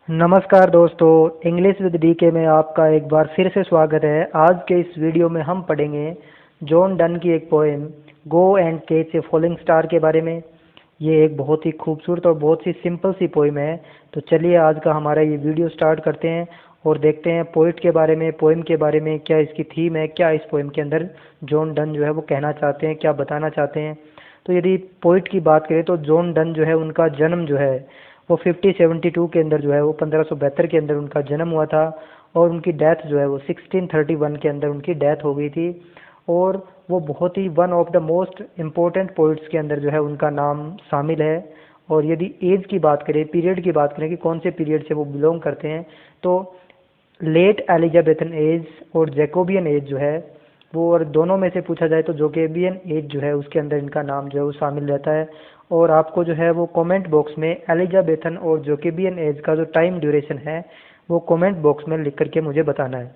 नमस्कार दोस्तों, English with DK में आपका एक बार फिर से स्वागत है। आज के इस वीडियो में हम पढ़ेंगे जॉन डन की एक poem go and catch a falling star के बारे में। ये एक बहुत ही खूबसूरत और बहुत ही सिंपल सी पोएम है। तो चलिए आज का हमारा ये वीडियो स्टार्ट करते हैं और देखते हैं पोइट के बारे में, पोएम के बारे में, क्या इसकी थीम है, क्या इस पोएम के अंदर जॉन डन जो है वो कहना चाहते हैं, क्या बताना चाहते हैं। तो यदि पोइट की बात करें तो जॉन डन जो है उनका जन्म जो है वो 1572 के अंदर जो है वो 1572 के अंदर उनका जन्म हुआ था और उनकी डेथ जो है वो 1631 के अंदर उनकी डेथ हो गई थी। और वो बहुत ही one of the most important points के अंदर जो है उनका नाम शामिल है। और यदि एज की बात करें, पीरियड की बात करें कि कौन से पीरियड से वो बिलोंग करते हैं, तो लेट एलिजाबेथन एज और जैकोबियन एज जो है वो, और दोनों में से पूछा जाए तो जोकेबियन एज जो है उसके अंदर इनका नाम जो है वो शामिल रहता है। और आपको जो है वो कमेंट बॉक्स में एलिजाबेथन और जोकेबियन एज का जो टाइम ड्यूरेशन है वो कमेंट बॉक्स में लिख करके मुझे बताना है।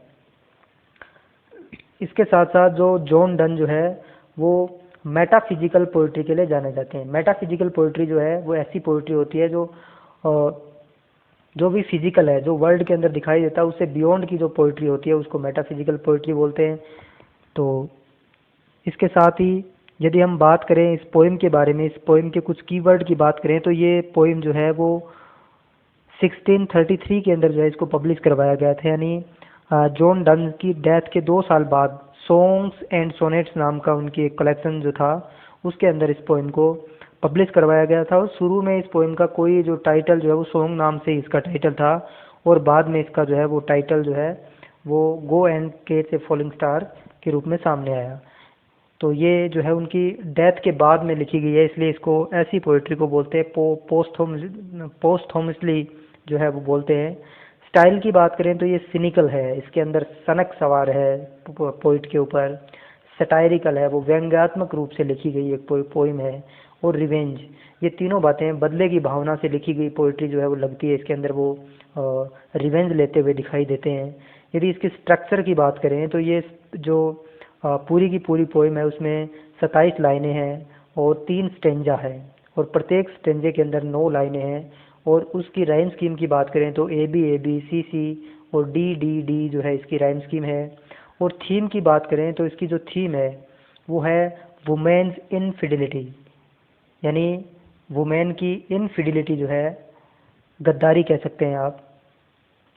इसके साथ साथ जो जॉन डन जो है वो मेटाफिजिकल पोइट्री के लिए जाने जाते हैं। मेटाफिजिकल पोइट्री जो है वो ऐसी पोइट्री होती है जो भी फिजिकल है, जो वर्ल्ड के अंदर दिखाई देता है, उससे बियॉन्ड की जो पोइट्री होती है उसको मेटाफिजिकल पोइट्री बोलते हैं। तो इसके साथ ही यदि हम बात करें इस पोएम के बारे में, इस पोएम के कुछ कीवर्ड की बात करें, तो ये पोएम जो है वो 1633 के अंदर जो है इसको पब्लिश करवाया गया था। यानी जॉन डन की डेथ के 2 साल बाद सॉन्ग्स एंड सोनेट्स नाम का उनकी एक कलेक्शन जो था उसके अंदर इस पोएम को पब्लिश करवाया गया था। और शुरू में इस पोएम का कोई जो टाइटल जो है वो सॉन्ग नाम से इसका टाइटल था और बाद में इसका जो है वो टाइटल जो है वो go and catch a falling star के रूप में सामने आया। तो ये जो है उनकी डेथ के बाद में लिखी गई है, इसलिए इसको ऐसी पोइट्री को बोलते हैं पोस्थोमसली जो है वो बोलते हैं। स्टाइल की बात करें तो ये सिनिकल है, इसके अंदर सनक सवार है पोइट के ऊपर। सटायरिकल है, वो व्यंग्यात्मक रूप से लिखी गई एक पोइम है। और रिवेंज, ये तीनों बातें बदले की भावना से लिखी गई पोइट्री जो है वो लगती है। इसके अंदर वो रिवेंज लेते हुए दिखाई देते हैं। यदि इसके स्ट्रक्चर की बात करें तो ये जो पूरी की पूरी पोएम है उसमें 27 लाइनें हैं और 3 स्टेंजा है और प्रत्येक स्टेंजे के अंदर 9 लाइनें हैं। और उसकी राइम स्कीम की बात करें तो ए बी सी सी और डी डी डी जो है इसकी राइम स्कीम है। और थीम की बात करें तो इसकी जो थीम है वो है वुमेन्स इनफिडिलिटी। यानी वुमेन की इनफिडिलिटी जो है, गद्दारी कह सकते हैं आप।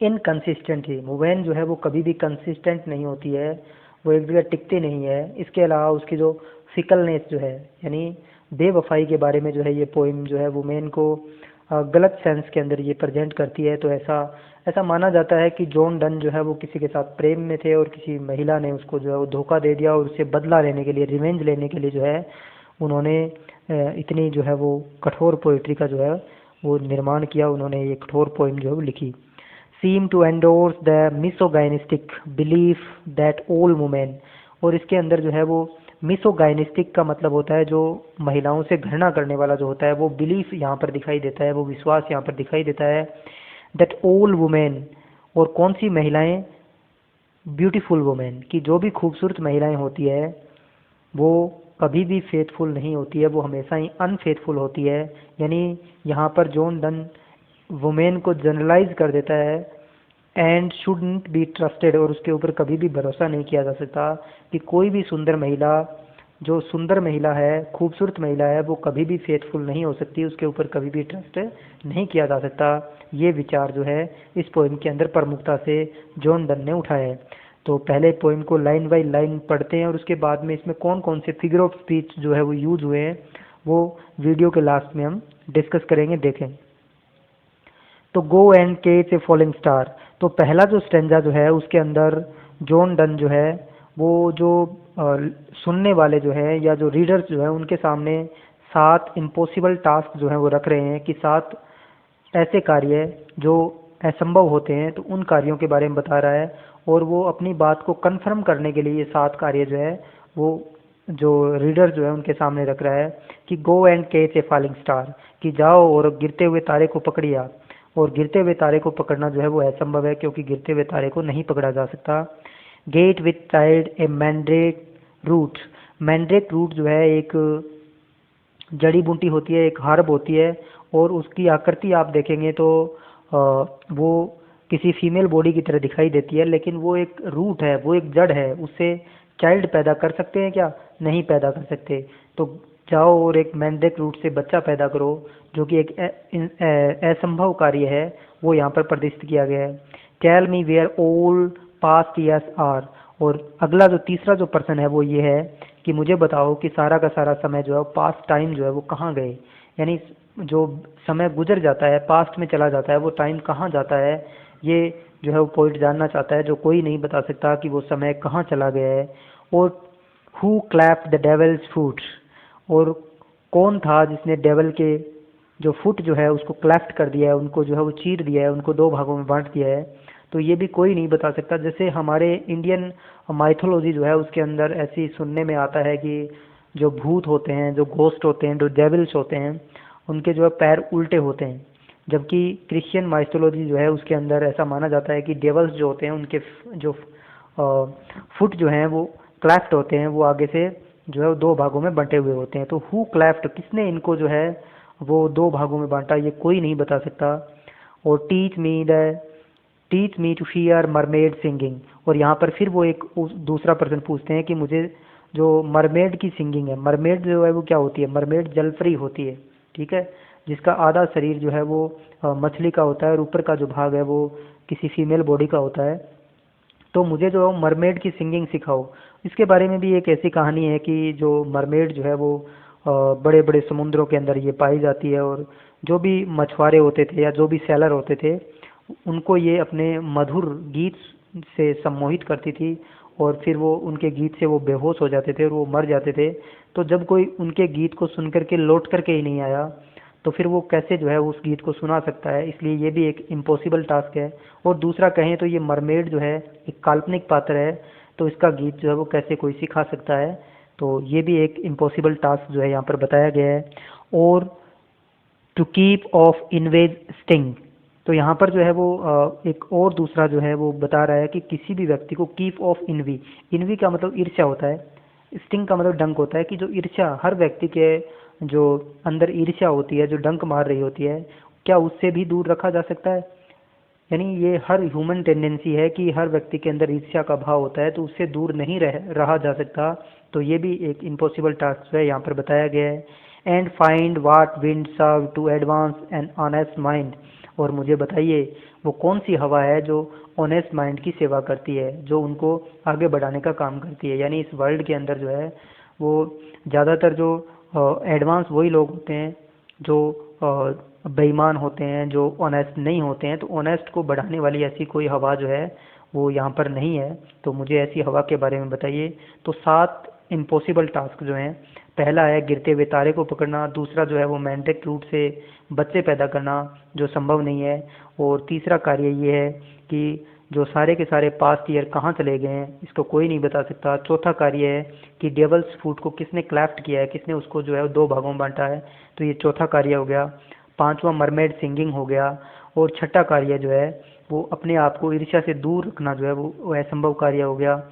इनकंसिस्टेंट ही, वुमेन जो है वो कभी भी कंसिस्टेंट नहीं होती है, वो एक जगह टिकती नहीं है। इसके अलावा उसकी जो फिकलनेस जो है, यानी बेवफाई के बारे में जो है ये पोइम जो है वुमेन को गलत सेंस के अंदर ये प्रेजेंट करती है। तो ऐसा ऐसा माना जाता है कि जॉन डन जो है वो किसी के साथ प्रेम में थे और किसी महिला ने उसको जो है वो धोखा दे दिया और उससे बदला लेने के लिए, रिवेंज लेने के लिए जो है उन्होंने इतनी जो है वो कठोर पोइट्री का जो है वो निर्माण किया। उन्होंने ये कठोर पोइम जो है वो लिखी। seem to endorse the misogynistic belief that all women, और इसके अंदर जो है वो मिसोगाइनिस्टिक का मतलब होता है जो महिलाओं से घृणा करने वाला जो होता है, वो बिलीफ यहाँ पर दिखाई देता है, वो विश्वास यहाँ पर दिखाई देता है। दैट ऑल वुमेन, और कौन सी महिलाएं, ब्यूटीफुल वुमेन, की जो भी खूबसूरत महिलाएं होती है वो कभी भी फेथफुल नहीं होती है, वो हमेशा ही अनफेथफुल होती है। यानी यहाँ पर जॉन डन वुमेन को जनरलाइज कर देता है एंड शुडंट बी ट्रस्टेड, और उसके ऊपर कभी भी भरोसा नहीं किया जा सकता कि कोई भी सुंदर महिला, जो सुंदर महिला है, खूबसूरत महिला है, वो कभी भी फेथफुल नहीं हो सकती, उसके ऊपर कभी भी ट्रस्ट नहीं किया जा सकता। ये विचार जो है इस पोएम के अंदर प्रमुखता से जॉन डन ने उठाया है। तो पहले पोएम को लाइन बाय लाइन पढ़ते हैं और उसके बाद में इसमें कौन कौन से फिगर ऑफ स्पीच जो है वो यूज हुए हैं वो वीडियो के लास्ट में हम डिस्कस करेंगे। देखें तो go and catch a falling star, तो पहला जो स्टेंजा जो है उसके अंदर जॉन डन जो है वो जो सुनने वाले जो है या जो रीडर्स जो है उनके सामने 7 इम्पॉसिबल टास्क जो है वो रख रहे हैं कि 7 ऐसे कार्य जो असंभव होते हैं, तो उन कार्यों के बारे में बता रहा है। और वो अपनी बात को कंफर्म करने के लिए ये 7 कार्य जो है वो जो रीडर जो है उनके सामने रख रहा है कि go and catch a falling star, कि जाओ और गिरते हुए तारे को पकड़िए आप। और गिरते हुए तारे को पकड़ना जो है वो असंभव है क्योंकि गिरते हुए तारे को नहीं पकड़ा जा सकता। Get with child a mandrake root, mandrake root जो है एक जड़ी बूटी होती है, एक हर्ब होती है, और उसकी आकृति आप देखेंगे तो वो किसी फीमेल बॉडी की तरह दिखाई देती है, लेकिन वो एक रूट है, वो एक जड़ है, उससे चाइल्ड पैदा कर सकते हैं क्या? नहीं पैदा कर सकते। तो जाओ और एक मेंढक रूट से बच्चा पैदा करो, जो कि एक असंभव कार्य है, वो यहाँ पर प्रदर्शित किया गया है। Tell me where all past years are. और अगला जो तीसरा जो प्रश्न है वो ये है कि मुझे बताओ कि सारा का सारा समय जो है पास्ट टाइम जो है वो कहाँ गए, यानी जो समय गुजर जाता है, पास्ट में चला जाता है, वो टाइम कहाँ जाता है, ये जो है वो पोइट जानना चाहता है, जो कोई नहीं बता सकता कि वो समय कहाँ चला गया है। और हु क्लैप्ड द डेविल्स फूट, और कौन था जिसने डेवल के जो फुट जो है उसको क्लैफ्ट कर दिया है, उनको जो है वो चीर दिया है, उनको दो भागों में बांट दिया है। तो ये भी कोई नहीं बता सकता। जैसे हमारे इंडियन माइथोलॉजी जो है उसके अंदर ऐसी सुनने में आता है कि जो भूत होते हैं, जो घोस्ट होते हैं, जो डेविल्स होते हैं, उनके जो है पैर उल्टे होते हैं। जबकि क्रिश्चियन माइथोलॉजी जो है उसके अंदर ऐसा माना जाता है कि डेवल्स जो होते हैं उनके जो फुट जो हैं वो क्लैफ्ट होते हैं, वो आगे से जो है वो दो भागों में बंटे हुए होते हैं। तो हु क्लैफ्ट, किसने इनको जो है वो दो भागों में बांटा, ये कोई नहीं बता सकता। और teach me to fear mermaid singing. और यहाँ पर फिर वो एक दूसरा प्रश्न पूछते हैं कि मुझे जो मरमेड की सिंगिंग है, मरमेड जो है वो क्या होती है? मरमेड जलपरी होती है, ठीक है, जिसका आधा शरीर जो है वो मछली का होता है और ऊपर का जो भाग है वो किसी फीमेल बॉडी का होता है। तो मुझे जो मरमेड की सिंगिंग सिखाओ। इसके बारे में भी एक ऐसी कहानी है कि जो मरमेड जो है वो बड़े बड़े समुद्रों के अंदर ये पाई जाती है, और जो भी मछुआरे होते थे या जो भी सैलर होते थे, उनको ये अपने मधुर गीत से सम्मोहित करती थी, और फिर वो उनके गीत से वो बेहोश हो जाते थे और वो मर जाते थे। तो जब कोई उनके गीत को सुन करके लौट करके ही नहीं आया, तो फिर वो कैसे जो है उस गीत को सुना सकता है? इसलिए ये भी एक इम्पॉसिबल टास्क है। और दूसरा कहें तो ये मरमेड जो है एक काल्पनिक पात्र है, तो इसका गीत जो है वो कैसे कोई सिखा सकता है? तो ये भी एक इम्पॉसिबल टास्क जो है यहाँ पर बताया गया है। और टू कीप ऑफ इनवेज स्टिंग, तो यहाँ पर जो है वो एक और दूसरा जो है वो बता रहा है कि किसी भी व्यक्ति को कीप ऑफ इनवी, इनवी का मतलब ईर्ष्या होता है, स्टिंग का मतलब डंक होता है, कि जो ईर्ष्या हर व्यक्ति के जो अंदर ईर्ष्या होती है, जो डंक मार रही होती है, क्या उससे भी दूर रखा जा सकता है? यानी ये हर ह्यूमन टेंडेंसी है कि हर व्यक्ति के अंदर ईर्ष्या का भाव होता है, तो उससे दूर नहीं रहा जा सकता। तो ये भी एक इम्पॉसिबल टास्क है यहाँ पर बताया गया है। And find what wind serve to advance an honest mind. और मुझे बताइए वो कौन सी हवा है जो ऑनेस्ट माइंड की सेवा करती है, जो उनको आगे बढ़ाने का काम करती है। यानी इस वर्ल्ड के अंदर जो है वो ज़्यादातर जो एडवांस वही लोग होते हैं जो बेईमान होते हैं, जो ऑनेस्ट नहीं होते हैं। तो ऑनेस्ट को बढ़ाने वाली ऐसी कोई हवा जो है वो यहाँ पर नहीं है। तो मुझे ऐसी हवा के बारे में बताइए। तो 7 इम्पॉसिबल टास्क जो हैं, पहला है गिरते हुए तारे को पकड़ना, दूसरा जो है वो मैंडेट रूट से बच्चे पैदा करना जो संभव नहीं है, और तीसरा कार्य ये है कि जो सारे के सारे पास्ट ईयर कहाँ चले गए हैं इसको कोई नहीं बता सकता। चौथा कार्य है कि डेवल्स फूड को किसने क्लैफ्ट किया है, किसने उसको जो है दो भागों में बांटा है, तो ये चौथा कार्य हो गया। पांचवा मरमेड सिंगिंग हो गया। और छठा कार्य जो है वो अपने आप को ईर्ष्या से दूर रखना जो है वो असंभव कार्य हो गया।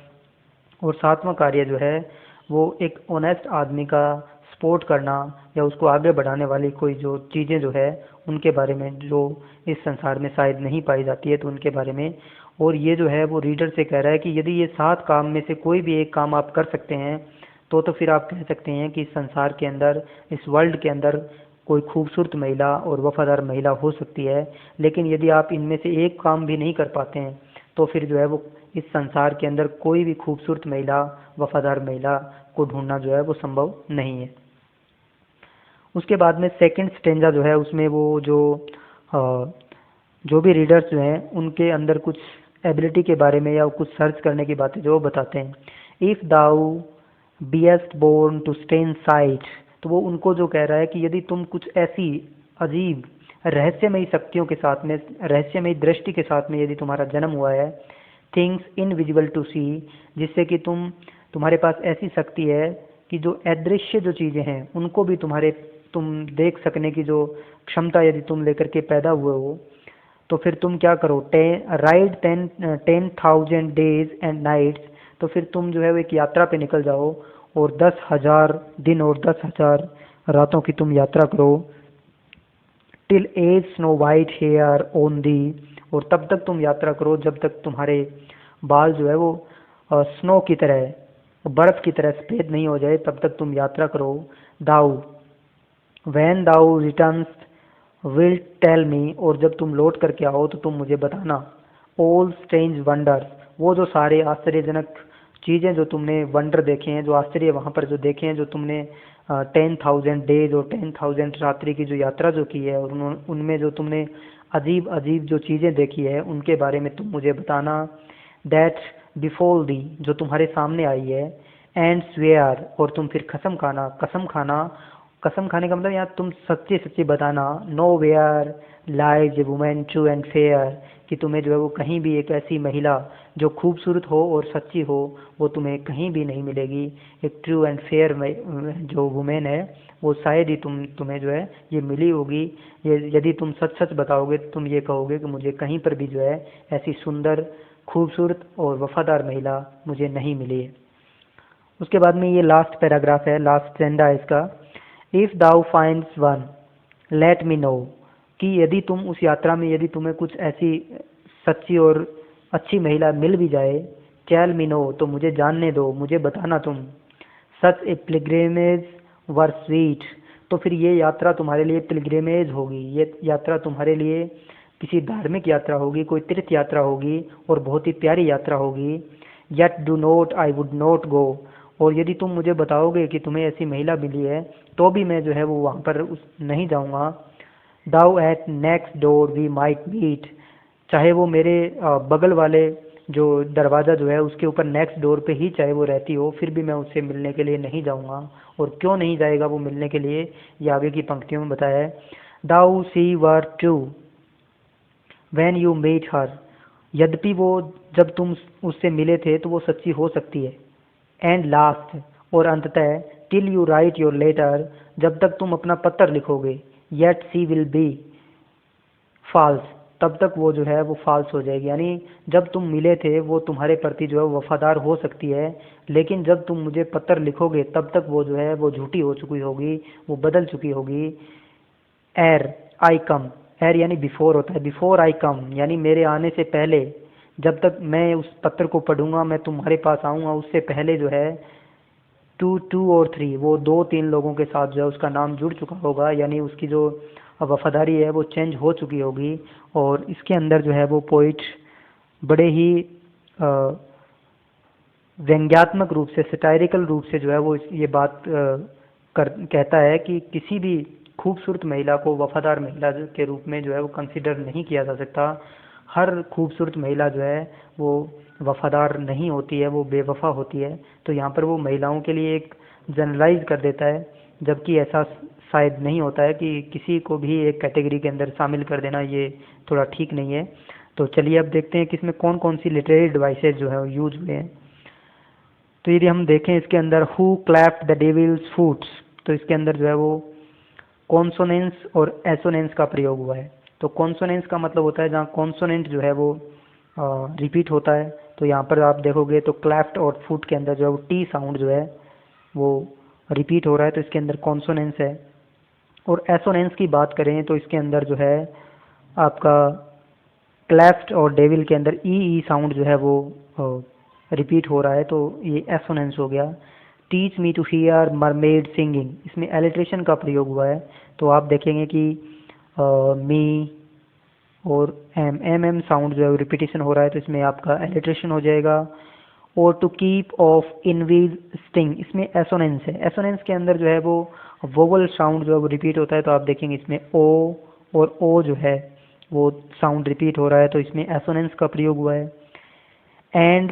और सातवां कार्य जो है वो एक ऑनेस्ट आदमी का सपोर्ट करना, या उसको आगे बढ़ाने वाली कोई जो चीज़ें जो है उनके बारे में, जो इस संसार में शायद नहीं पाई जाती है, तो उनके बारे में। और ये जो है वो रीडर से कह रहा है कि यदि ये 7 काम में से कोई भी एक काम आप कर सकते हैं, तो फिर आप कह सकते हैं कि इस संसार के अंदर, इस वर्ल्ड के अंदर कोई खूबसूरत महिला और वफादार महिला हो सकती है। लेकिन यदि आप इनमें से एक काम भी नहीं कर पाते हैं, तो फिर जो है वो इस संसार के अंदर कोई भी खूबसूरत महिला, वफादार महिला को ढूंढना जो है वो संभव नहीं है। उसके बाद में सेकंड स्टेंजा जो है उसमें वो जो भी रीडर्स जो हैं उनके अंदर कुछ एबिलिटी के बारे में या कुछ सर्च करने की बातें जो बताते हैं। If thou be'st born to strange sight, तो वो उनको जो कह रहा है कि यदि तुम कुछ ऐसी अजीब रहस्यमयी शक्तियों के साथ में, रहस्यमयी दृष्टि के साथ में यदि तुम्हारा जन्म हुआ है, थिंग्स इनविजिबल टू सी, जिससे कि तुम्हारे पास ऐसी शक्ति है कि जो अदृश्य जो चीज़ें हैं उनको भी तुम देख सकने की जो क्षमता यदि तुम लेकर के पैदा हुए हो, तो फिर तुम क्या करो, राइड 10,000 डेज एंड नाइट्स, तो फिर तुम जो है वो एक यात्रा पे निकल जाओ और 10,000 दिन और 10,000 रातों की तुम यात्रा करो। Till age snow white hair on thee, और तब तक तुम यात्रा करो जब तक तुम्हारे बाल जो है वो स्नो की तरह, बर्फ की तरह सफेद नहीं हो जाए, तब तक तुम यात्रा करो। Thou when thou returns will tell me, और जब तुम लौट करके आओ तो तुम मुझे बताना। ऑल स्ट्रेंज वंडर्स, वो जो सारे आश्चर्यजनक चीज़ें जो तुमने वंडर देखे हैं, जो आश्चर्य वहाँ पर जो देखे हैं, जो तुमने 10,000 डेज और 10,000 रात्रि की जो यात्रा जो की है, और उनमें जो तुमने अजीब अजीब जो चीज़ें देखी है उनके बारे में तुम मुझे बताना। दैट बिफोर दी, जो तुम्हारे सामने आई है। एंड स्वेयर, और तुम फिर कसम खाना, कसम खाना, कसम खाने का मतलब यहाँ तुम सच्ची सच्ची बताना। Nowhere lies a woman true and fair, कि तुम्हें जो है वो कहीं भी एक ऐसी महिला जो खूबसूरत हो और सच्ची हो वो तुम्हें कहीं भी नहीं मिलेगी। एक ट्रू एंड फेयर जो वुमेन है वो शायद ही तुम्हें जो है ये मिली होगी। ये यदि तुम सच सच बताओगे तो तुम ये कहोगे कि मुझे कहीं पर भी जो है ऐसी सुंदर, खूबसूरत और वफादार महिला मुझे नहीं मिली है। उसके बाद में ये लास्ट पैराग्राफ है, लास्ट सेंडा है इसका। If thou finds one let me know, कि यदि तुम उस यात्रा में यदि तुम्हें कुछ ऐसी सच्ची और अच्छी महिला मिल भी जाए, टेल मी नो, तो मुझे जानने दो, मुझे बताना तुम। सच ए पिलग्रिमेज वर स्वीट, तो फिर ये यात्रा तुम्हारे लिए पिलग्रिमेज होगी, ये यात्रा तुम्हारे लिए किसी धार्मिक यात्रा होगी, कोई तीर्थ यात्रा होगी और बहुत ही प्यारी यात्रा होगी। Yet do not I would note गो, और यदि तुम मुझे बताओगे कि तुम्हें ऐसी महिला मिली है तो भी मैं जो है वो वहाँ पर नहीं जाऊँगा। Though at next door we might meet, चाहे वो मेरे बगल वाले जो दरवाज़ा जो है उसके ऊपर नेक्स्ट डोर पे ही चाहे वो रहती हो, फिर भी मैं उससे मिलने के लिए नहीं जाऊँगा। और क्यों नहीं जाएगा वो मिलने के लिए, ये आगे की पंक्तियों में बताया है। Though she were true when you meet her, यद्यपि वो जब तुम उससे मिले थे तो वो सच्ची हो सकती है। एंड लास्ट, और अंततः, till you write your letter, जब तक तुम अपना पत्र लिखोगे। Yet she will be false, तब तक वो जो है वो फॉल्स हो जाएगी, यानी जब तुम मिले थे वो तुम्हारे प्रति जो है वफादार हो सकती है, लेकिन जब तुम मुझे पत्र लिखोगे तब तक वो जो है वो झूठी हो चुकी होगी, वो बदल चुकी होगी। एर आई कम, एर यानी बिफोर होता है, बिफोर आई कम यानी मेरे आने से पहले, जब तक मैं उस पत्र को पढ़ूंगा, मैं तुम्हारे पास आऊँगा, उससे पहले जो है टू टू और थ्री, वो दो तीन लोगों के साथ जो है उसका नाम जुड़ चुका होगा, यानी उसकी जो वफादारी है वो चेंज हो चुकी होगी। और इसके अंदर जो है वो पोइट बड़े ही व्यंग्यात्मक रूप से, सटायरिकल रूप से जो है वो ये बात कहता है कि किसी भी खूबसूरत महिला को वफादार महिला के रूप में जो है वो कंसिडर नहीं किया जा सकता। हर खूबसूरत महिला जो है वो वफादार नहीं होती है, वो बेवफा होती है। तो यहाँ पर वो महिलाओं के लिए एक जनरलाइज कर देता है, जबकि ऐसा शायद नहीं होता है, कि किसी को भी एक कैटेगरी के अंदर शामिल कर देना ये थोड़ा ठीक नहीं है। तो चलिए अब देखते हैं कि इसमें कौन कौन सी लिटरेरी डिवाइसेज जो है यूज हुए हैं। तो यदि हम देखें इसके अंदर who clapped the devil's foots, तो इसके अंदर जो है वो कॉन्सोनेंस और एसोनेंस का प्रयोग हुआ है। तो कॉन्सोनेंस का मतलब होता है जहाँ कॉन्सोनेंट जो है वो रिपीट होता है। तो यहाँ पर आप देखोगे तो क्लैप्ट और फुट के अंदर जो है वो टी साउंड जो है वो रिपीट हो रहा है, तो इसके अंदर कॉन्सोनेंस है। और एसोनेंस की बात करें तो इसके अंदर जो है आपका क्लैप्ट और डेविल के अंदर ई ई साउंड जो है वो रिपीट हो रहा है, तो ये एसोनेंस हो गया। Teach me to hear mermaid singing, इसमें एलिट्रेशन का प्रयोग हुआ है। तो आप देखेंगे कि मी और एम एम एम साउंड जो है रिपीटेशन हो रहा है, तो इसमें आपका एलिट्रेशन हो जाएगा। और टू कीप ऑफ इनवीज स्टिंग, इसमें एसोनेंस है। एसोनेंस के अंदर जो है वो वोवल साउंड जो है वो रिपीट होता है, तो आप देखेंगे इसमें ओ और ओ जो है वो साउंड रिपीट हो रहा है, तो इसमें एसोनेंस का प्रयोग हुआ है। एंड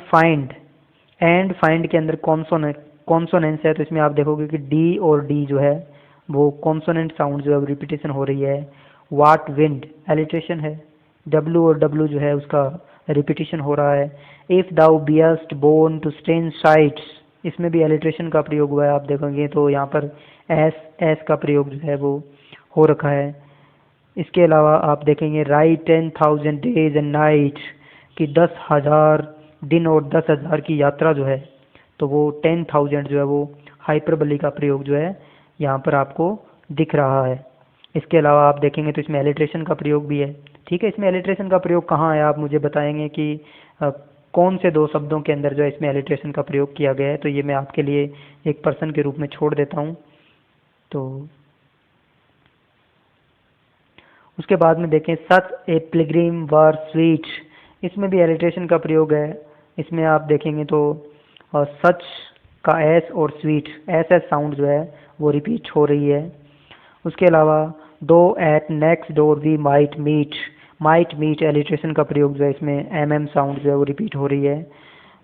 फाइंड के अंदर कॉन्सोनेंस है, तो इसमें आप देखोगे कि डी और डी जो है वो कॉन्सोनेंट साउंड जो है रिपीटेशन हो रही है। वाट विंड एलिट्रेशन है, डब्ल्यू और डब्ल्यू जो है उसका रिपीटेशन हो रहा है। If thou beest born to strange sights, इसमें भी एलिट्रेशन का प्रयोग हुआ है, आप देखेंगे तो यहाँ पर एस का प्रयोग जो है वो हो रखा है। इसके अलावा आप देखेंगे राइट 10,000 डेज एंड नाइट, कि 10,000 दिन और 10,000 की यात्रा जो है, तो वो 10,000 जो है वो हाइपरबली का प्रयोग जो है यहाँ पर आपको दिख रहा है। इसके अलावा आप देखेंगे तो इसमें एलिट्रेशन का प्रयोग भी है। ठीक है, इसमें एलिट्रेशन का प्रयोग कहाँ है, आप मुझे बताएंगे कि कौन से दो शब्दों के अंदर जो है इसमें एलिट्रेशन का प्रयोग किया गया है। तो ये मैं आपके लिए एक पर्सन के रूप में छोड़ देता हूँ। तो उसके बाद में देखें सच ए पिलग्रिम वर स्वीट, इसमें भी एलिट्रेशन का प्रयोग है। इसमें आप देखेंगे तो सच का एस और स्वीट एस एस साउंड जो है वो रिपीट हो रही है। उसके अलावा दो at next door we might meet alliteration का प्रयोग जो है इसमें एम एम साउंड जो है वो रिपीट हो रही है।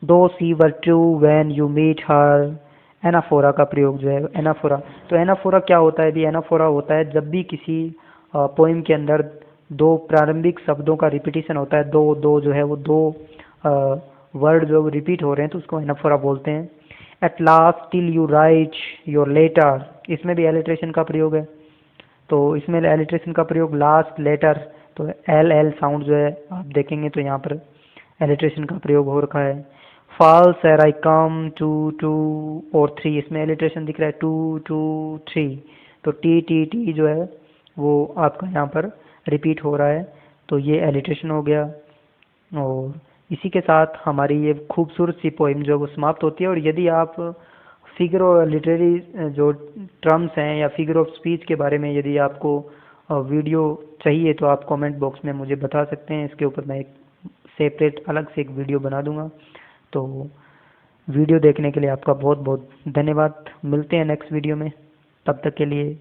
Though she were true when you meet her, anaphora का प्रयोग जो है एनाफोरा। तो एनाफोरा क्या होता है भी, एनाफोरा होता है जब भी किसी पोइम के अंदर दो प्रारंभिक शब्दों का रिपीटिशन होता है, दो दो जो है वो दो वर्ड जो रिपीट हो रहे हैं तो उसको एनाफोरा बोलते हैं। At last till you write your letter, इसमें भी एलिट्रेशन का प्रयोग है। तो इसमें एलिट्रेशन का प्रयोग लास्ट लेटर, तो एल एल साउंड जो है आप देखेंगे तो यहाँ पर एलिट्रेशन का प्रयोग हो रखा है। फॉल्स एर आई कम टू टू और थ्री, इसमें एलिट्रेशन दिख रहा है टू टू थ्री, तो टी टी टी जो है वो आपका यहाँ पर रिपीट हो रहा है। तो ये एलिट्रेशन हो गया। और इसी के साथ हमारी ये खूबसूरत सी पोइम जो वो समाप्त होती है। और यदि आप फिगर और लिटरेरी जो टर्म्स हैं या फिगर ऑफ स्पीच के बारे में यदि आपको वीडियो चाहिए तो आप कमेंट बॉक्स में मुझे बता सकते हैं, इसके ऊपर मैं एक सेपरेट अलग से एक वीडियो बना दूंगा। तो वीडियो देखने के लिए आपका बहुत बहुत धन्यवाद। मिलते हैं नेक्स्ट वीडियो में, तब तक के लिए